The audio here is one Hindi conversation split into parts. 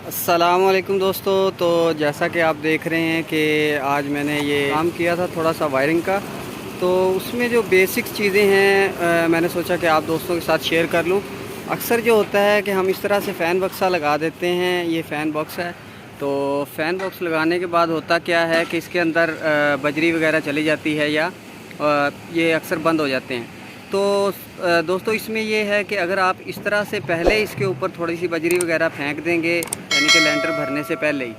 अस्सलामुअलैकुम दोस्तों। तो जैसा कि आप देख रहे हैं कि आज मैंने ये काम किया था थोड़ा सा वायरिंग का, तो उसमें जो बेसिक चीज़ें हैं मैंने सोचा कि आप दोस्तों के साथ शेयर कर लूँ। अक्सर जो होता है कि हम इस तरह से फ़ैन बक्सा लगा देते हैं। ये फ़ैन बॉक्स है, तो फ़ैन बॉक्स लगाने के बाद होता क्या है कि इसके अंदर बजरी वगैरह चली जाती है या ये अक्सर बंद हो जाते हैं। तो दोस्तों इसमें ये है कि अगर आप इस तरह से पहले इसके ऊपर थोड़ी सी बजरी वगैरह फेंक देंगे, यानी कि लेंटर भरने से पहले ही,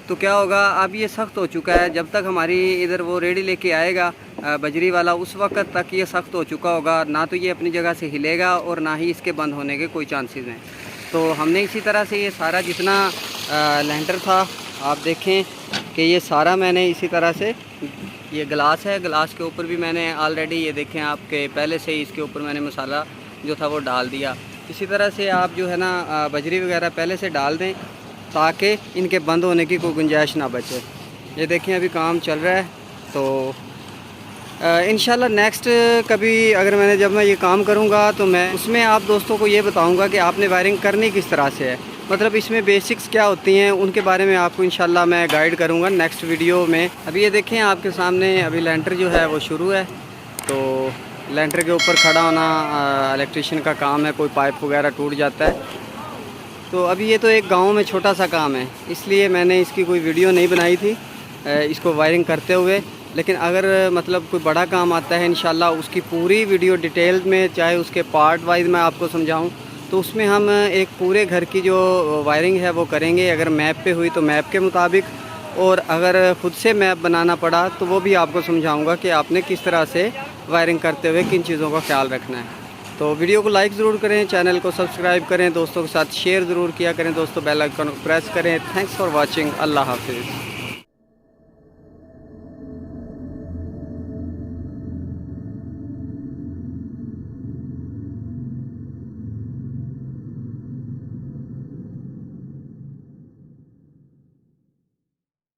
तो क्या होगा, अब ये सख्त हो चुका है। जब तक हमारी इधर वो रेडी लेके आएगा बजरी वाला, उस वक्त तक ये सख्त हो चुका होगा। ना तो ये अपनी जगह से हिलेगा और ना ही इसके बंद होने के कोई चांसेस हैं। तो हमने इसी तरह से ये सारा जितना लेंटर था, आप देखें कि ये सारा मैंने इसी तरह से, ये गिलास है, गिलास के ऊपर भी मैंने ऑलरेडी ये देखें आपके पहले से ही इसके ऊपर मैंने मसाला जो था वो डाल दिया। इसी तरह से आप जो है ना बजरी वगैरह पहले से डाल दें ताकि इनके बंद होने की कोई गुंजाइश ना बचे। ये देखें अभी काम चल रहा है। तो इंशाल्लाह नेक्स्ट कभी अगर जब मैं ये काम करूँगा तो मैं उसमें आप दोस्तों को ये बताऊँगा कि आपने वायरिंग करनी किस तरह से है, मतलब इसमें बेसिक्स क्या होती हैं उनके बारे में आपको इंशाल्लाह मैं गाइड करूँगा नेक्स्ट वीडियो में। अभी ये देखें आपके सामने अभी लेंटर जो है वो शुरू है। तो लेंटर के ऊपर खड़ा होना इलेक्ट्रिशियन का काम है, कोई पाइप वगैरह टूट जाता है। तो अभी ये तो एक गांव में छोटा सा काम है, इसलिए मैंने इसकी कोई वीडियो नहीं बनाई थी इसको वायरिंग करते हुए। लेकिन अगर मतलब कोई बड़ा काम आता है इंशाल्लाह उसकी पूरी वीडियो डिटेल में, चाहे उसके पार्ट वाइज मैं आपको समझाऊं, तो उसमें हम एक पूरे घर की जो वायरिंग है वो करेंगे। अगर मैप पे हुई तो मैप के मुताबिक, और अगर ख़ुद से मैप बनाना पड़ा तो वो भी आपको समझाऊंगा कि आपने किस तरह से वायरिंग करते हुए किन चीज़ों का ख्याल रखना है। तो वीडियो को लाइक ज़रूर करें, चैनल को सब्सक्राइब करें, दोस्तों के साथ शेयर ज़रूर किया करें, दोस्तों बेल आइकन को प्रेस करें। Thanks for watching. अल्लाह हाफिज़।